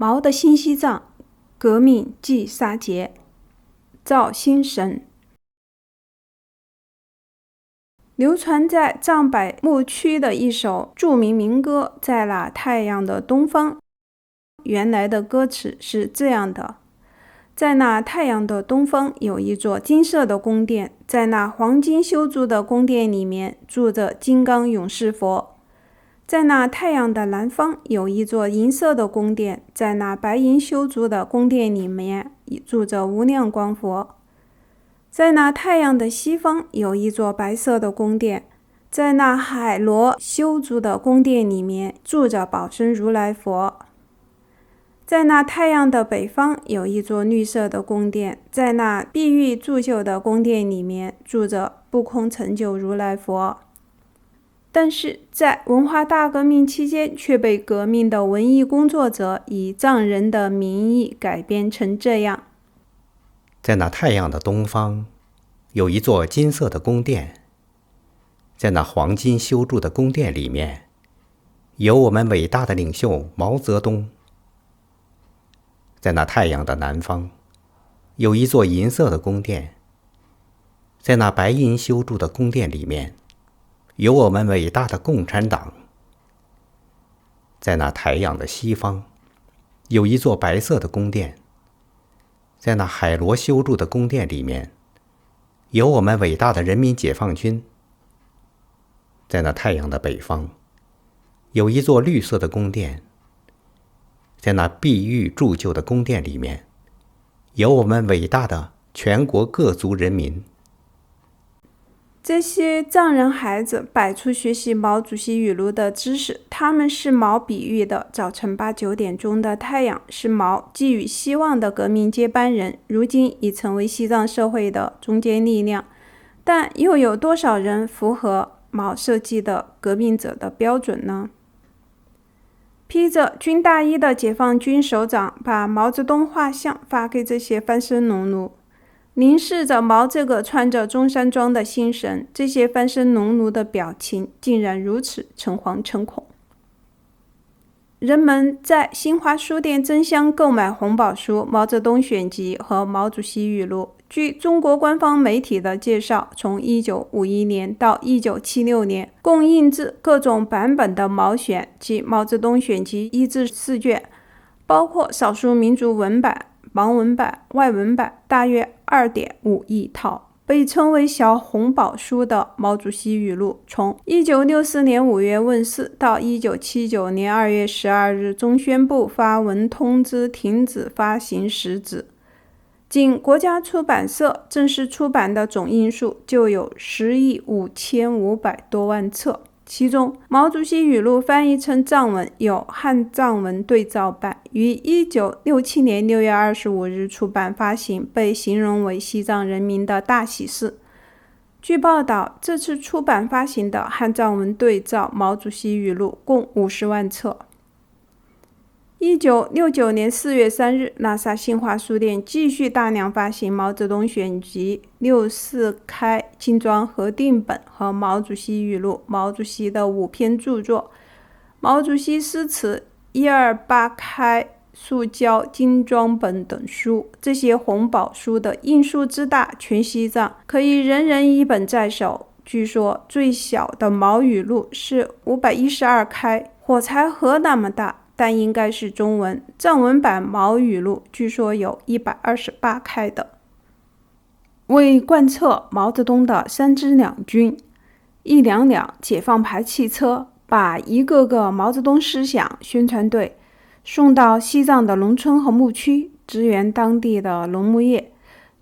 毛的新西藏，革命即杀劫。赵兴神。流传在藏北牧区的一首著名民歌《在那太阳的东方》，原来的歌词是这样的：在那太阳的东方有一座金色的宫殿，在那黄金修筑的宫殿里面住着金刚勇士佛。在那太阳的南方有一座银色的宫殿，在那白银修筑的宫殿里面住着无量光佛。在那太阳的西方有一座白色的宫殿，在那海螺修筑的宫殿里面住着宝生如来佛。在那太阳的北方有一座绿色的宫殿，在那碧玉铸就的宫殿里面住着不空成就如来佛。但是在文化大革命期间，却被革命的文艺工作者以藏人的名义改编成这样：在那太阳的东方有一座金色的宫殿，在那黄金修筑的宫殿里面有我们伟大的领袖毛泽东。在那太阳的南方有一座银色的宫殿，在那白银修筑的宫殿里面有我们伟大的共产党。在那太阳的西方有一座白色的宫殿，在那海螺修筑的宫殿里面有我们伟大的人民解放军。在那太阳的北方有一座绿色的宫殿，在那碧玉铸就的宫殿里面有我们伟大的全国各族人民。这些藏人孩子摆出学习毛主席语录的知识，他们是毛比喻的早晨8、9点钟的太阳，是毛寄予希望的革命接班人，如今已成为西藏社会的中坚力量。但又有多少人符合毛设计的革命者的标准呢？披着军大衣的解放军首长把毛泽东画像发给这些翻身农奴，凝视着毛这个穿着中山装的新神，这些翻身农奴的表情竟然如此诚惶诚恐。人们在新华书店争相购买红宝书《毛泽东选集》和《毛主席语录》。据中国官方媒体的介绍，从1951年到1976年，共印制各种版本的毛选及《毛泽东选集》1至4卷，包括少数民族文版、盲文版、外文版，大约2.5亿套。被称为小红宝书的毛主席语录，从1964年5月问世到1979年2月12日中宣部发文通知停止发行实质，仅国家出版社正式出版的总印数就有10亿5500多万册。其中毛主席语录翻译成藏文有汉藏文对照版，于1967年6月25日出版发行，被形容为西藏人民的大喜事。据报道，这次出版发行的汉藏文对照毛主席语录共50万册。1969年4月3日，拉萨新华书店继续大量发行《毛泽东选集》64开精装合订本和毛主席语录、毛主席的5篇著作、毛主席诗词128开塑胶精装本等书。这些红宝书的印数之大，全西藏可以人人一本在手。据说最小的毛语录是512开，火柴盒那么大，但应该是中文。藏文版毛语录据说有128开的。为贯彻毛泽东的3支两军，1辆辆解放牌汽车把一个个毛泽东思想宣传队送到西藏的农村和牧区，支援当地的农牧业。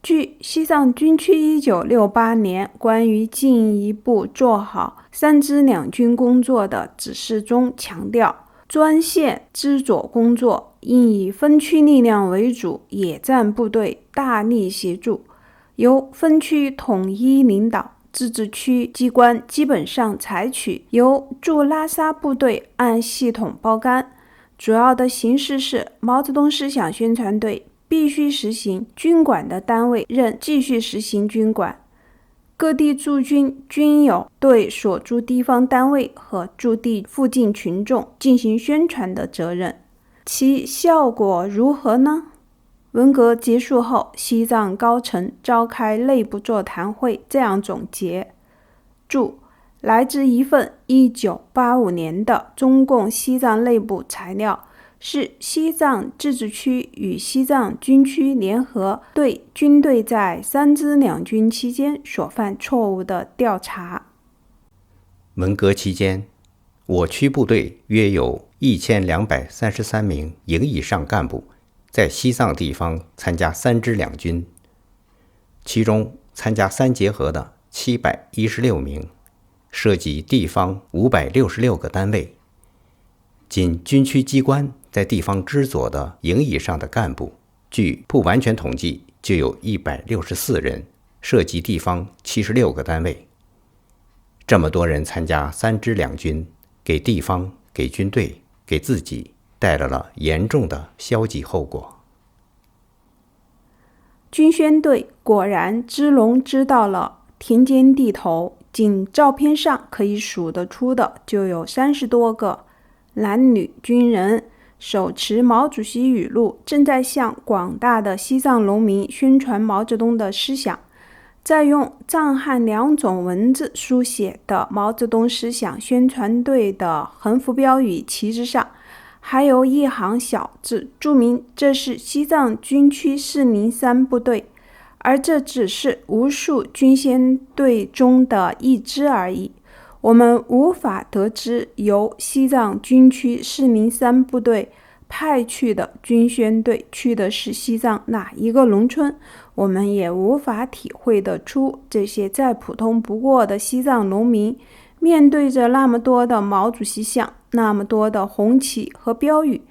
据西藏军区1968年关于进一步做好3支两军工作的指示中强调，专线支左工作应以分区力量为主，野战部队大力协助，由分区统一领导。自治区机关基本上采取由驻拉萨部队按系统包干。主要的形式是毛泽东思想宣传队必须实行军管的单位仍继续实行军管。各地驻军均有对所驻地方单位和驻地附近群众进行宣传的责任。其效果如何呢？文革结束后，西藏高层召开内部座谈会，这样总结。注：来自一份1985年的中共西藏内部材料，是西藏自治区与西藏军区联合对军队在三支两军期间所犯错误的调查。文革期间，我区部队约有1233名营以上干部在西藏地方参加三支两军，其中参加三结合的716名，涉及地方566个单位。仅军区机关在地方支左的营以上的干部，据不完全统计就有164人，涉及地方76个单位。这么多人参加三支两军，给地方、给军队、给自己带来了严重的消极后果。军宣队果然知龙知道了田间地头，仅照片上可以数得出的就有30多个男女军人，手持毛主席语录，正在向广大的西藏农民宣传毛泽东的思想。在用藏汉两种文字书写的毛泽东思想宣传队的横幅标语旗帜上，还有一行小字，注明这是西藏军区403部队，而这只是无数军宣队中的一支而已。我们无法得知由西藏军区403部队派去的军宣队去的是西藏哪一个农村，我们也无法体会得出这些再普通不过的西藏农民面对着那么多的毛主席像，那么多的红旗和标语，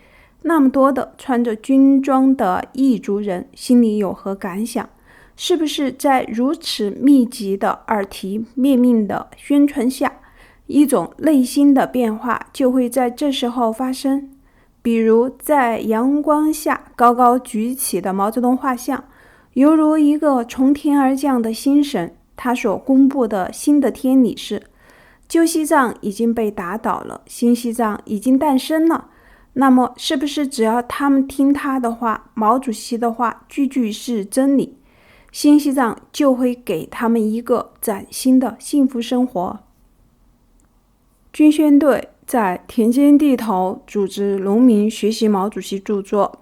那么多的穿着军装的异族人，心里有何感想？是不是在如此密集的耳提面命的宣传下，一种内心的变化就会在这时候发生？比如在阳光下高高举起的毛泽东画像，犹如一个从天而降的新神。他所公布的新的天理是：旧西藏已经被打倒了，新西藏已经诞生了。那么是不是只要他们听他的话，毛主席的话句句是真理，新西藏就会给他们一个崭新的幸福生活？军宣队在田间地头组织农民学习毛主席著作。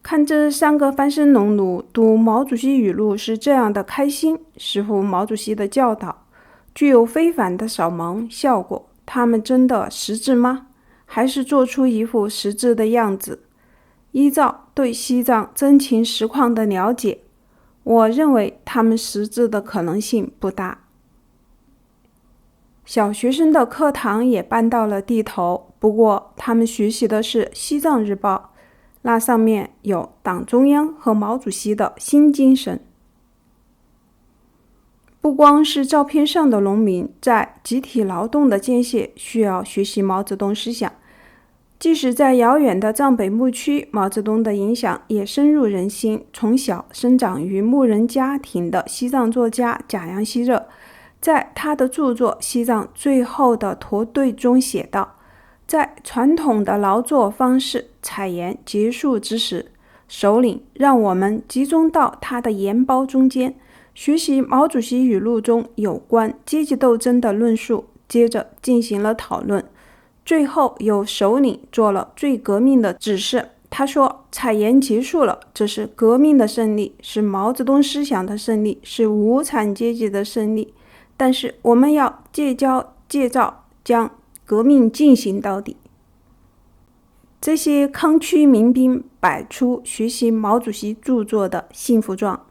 看这3个翻身农奴读毛主席语录是这样的开心，似乎毛主席的教导具有非凡的扫盲效果。他们真的识字吗？还是做出一副识字的样子？依照对西藏真情实况的了解，我认为他们识字的可能性不大。小学生的课堂也搬到了地头，不过他们学习的是《西藏日报》，那上面有党中央和毛主席的新精神。不光是照片上的农民，在集体劳动的间歇需要学习毛泽东思想。即使在遥远的藏北牧区，毛泽东的影响也深入人心。从小生长于牧人家庭的西藏作家贾扬西热，在他的著作《西藏最后的驼队》中写道，在传统的劳作方式采盐结束之时，首领让我们集中到他的盐包中间，学习毛主席语录中有关阶级斗争的论述，接着进行了讨论。最后由首领做了最革命的指示，他说采盐结束了，这是革命的胜利，是毛泽东思想的胜利，是无产阶级的胜利，但是我们要戒躁，将革命进行到底。这些康区民兵摆出学习毛主席著作的幸福状。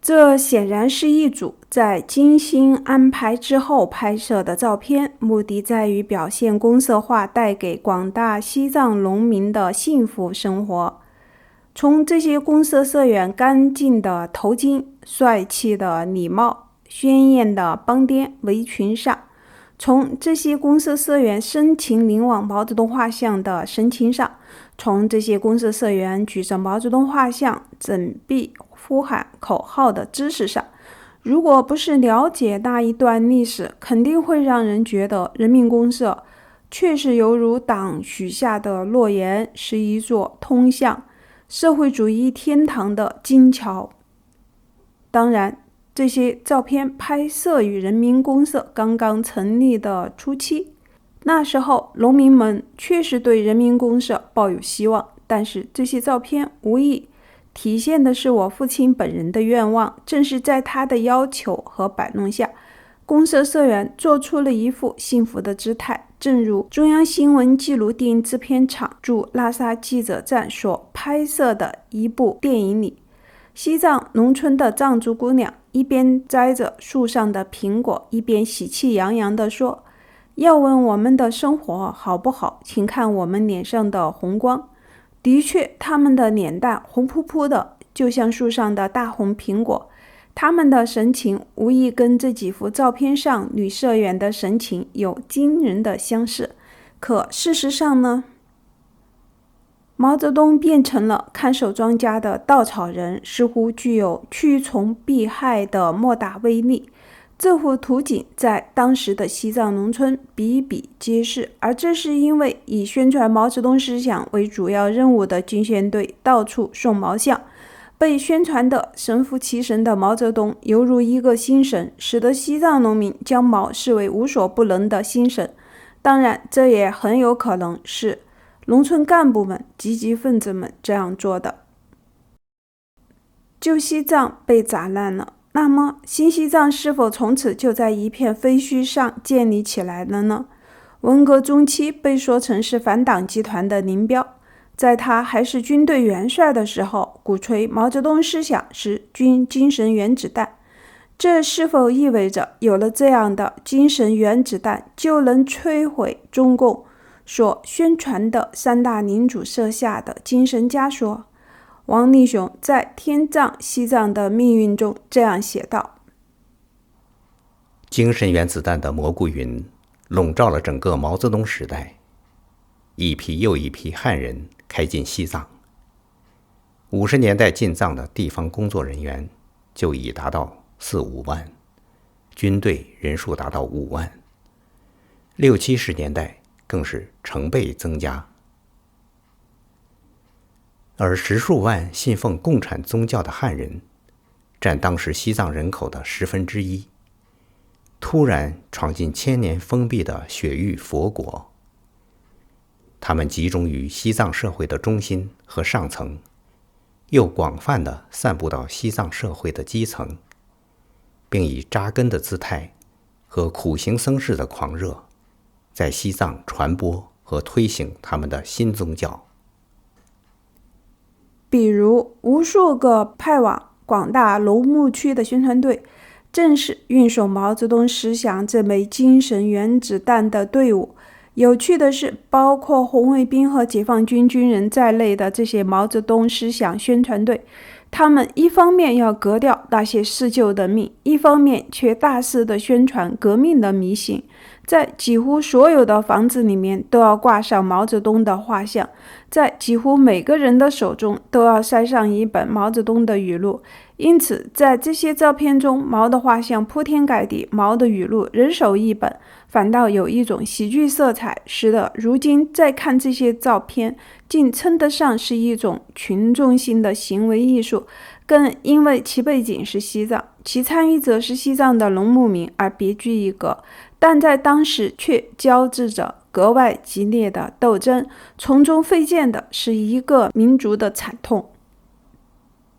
这显然是一组在精心安排之后拍摄的照片，目的在于表现公社化带给广大西藏农民的幸福生活。从这些公社社员干净的头巾、帅气的礼帽、鲜艳的邦颠围裙上，从这些公社社员深情凝望毛泽东画像的神情上，从这些公社社员举着毛泽东画像振臂呼喊口号的姿势上，如果不是了解那一段历史，肯定会让人觉得人民公社确实犹如党许下的诺言，是一座通向社会主义天堂的金桥。当然，这些照片拍摄于人民公社刚刚成立的初期，那时候农民们确实对人民公社抱有希望，但是这些照片无疑体现的是我父亲本人的愿望。正是在他的要求和摆弄下，公社社员做出了一副幸福的姿态。正如中央新闻纪录电影制片厂驻拉萨记者站所拍摄的一部电影里，西藏农村的藏族姑娘一边摘着树上的苹果，一边喜气洋洋地说：“要问我们的生活好不好，请看我们脸上的红光。”的确，他们的脸蛋红扑扑的，就像树上的大红苹果。他们的神情无疑跟这几幅照片上女社员的神情有惊人的相似。可事实上呢？毛泽东变成了看守庄稼的稻草人，似乎具有驱虫避害的莫大威力。这幅图景在当时的西藏农村比比皆是，而这是因为以宣传毛泽东思想为主要任务的军宣队到处送毛像，被宣传的神乎其神的毛泽东犹如一个星神，使得西藏农民将毛视为无所不能的星神。当然，这也很有可能是农村干部们、积极分子们这样做的。旧西藏被砸烂了，那么新西藏是否从此就在一片废墟上建立起来了呢？文革中期被说成是反党集团的林彪，在他还是军队元帅的时候，鼓吹毛泽东思想是军精神原子弹。这是否意味着有了这样的精神原子弹，就能摧毁中共所宣传的三大民主设下的精神枷锁？王立雄在《天葬西藏的命运》中这样写道：精神原子弹的蘑菇云笼罩了整个毛泽东时代，一批又一批汉人开进西藏。50年代进藏的地方工作人员就已达到4、5万，军队人数达到5万，60、70年代更是成倍增加。而10数万信奉共产宗教的汉人，占当时西藏人口的1/10，突然闯进1000年封闭的雪域佛国。他们集中于西藏社会的中心和上层，又广泛地散布到西藏社会的基层，并以扎根的姿态和苦行僧式的狂热，在西藏传播和推行他们的新宗教。比如无数个派往广大农牧区的宣传队，正是运送毛泽东思想这枚精神原子弹的队伍。有趣的是，包括红卫兵和解放军军人在内的这些毛泽东思想宣传队，他们一方面要革掉那些施救的命，一方面却大肆地宣传革命的迷信。在几乎所有的房子里面都要挂上毛泽东的画像，在几乎每个人的手中都要塞上一本毛泽东的语录。因此，在这些照片中，毛的画像铺天盖地，毛的语录人手一本，反倒有一种喜剧色彩，使得如今再看这些照片，竟称得上是一种群众性的行为艺术。更因为其背景是西藏，其参与者是西藏的农牧民而别具一格，但在当时却交织着格外激烈的斗争，从中费见的是一个民族的惨痛。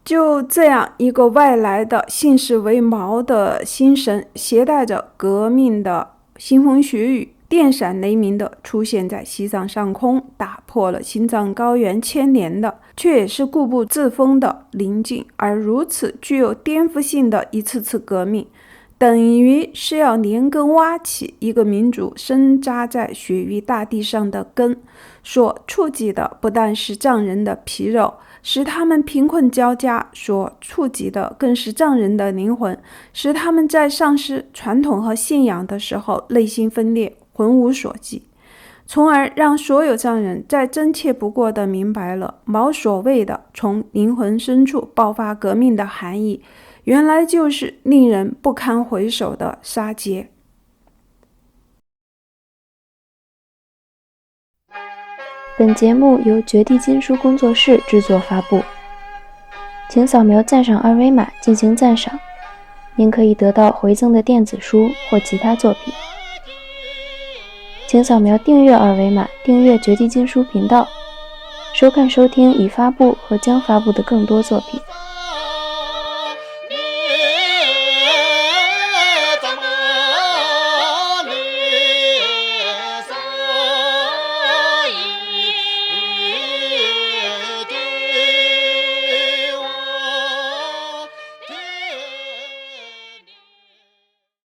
就这样，一个外来的姓氏为毛的新神，携带着革命的腥风血雨，电闪雷鸣地出现在西藏上空，打破了青藏高原1000年的却也是固步自封的宁静。而如此具有颠覆性的一次次革命，等于是要连根挖起一个民族深扎在雪域大地上的根，所触及的不但是藏人的皮肉，使他们贫困交加，所触及的更是藏人的灵魂，使他们在丧失传统和信仰的时候内心分裂，魂无所寄，从而让所有藏人再真切不过地明白了毛所谓的从灵魂深处爆发革命的含义，原来就是令人不堪回首的杀劫。本节目由绝地金书工作室制作发布，请扫描赞赏二维码进行赞赏，您可以得到回赠的电子书或其他作品。请扫描订阅二维码订阅绝地金书频道，收看收听已发布和将发布的更多作品。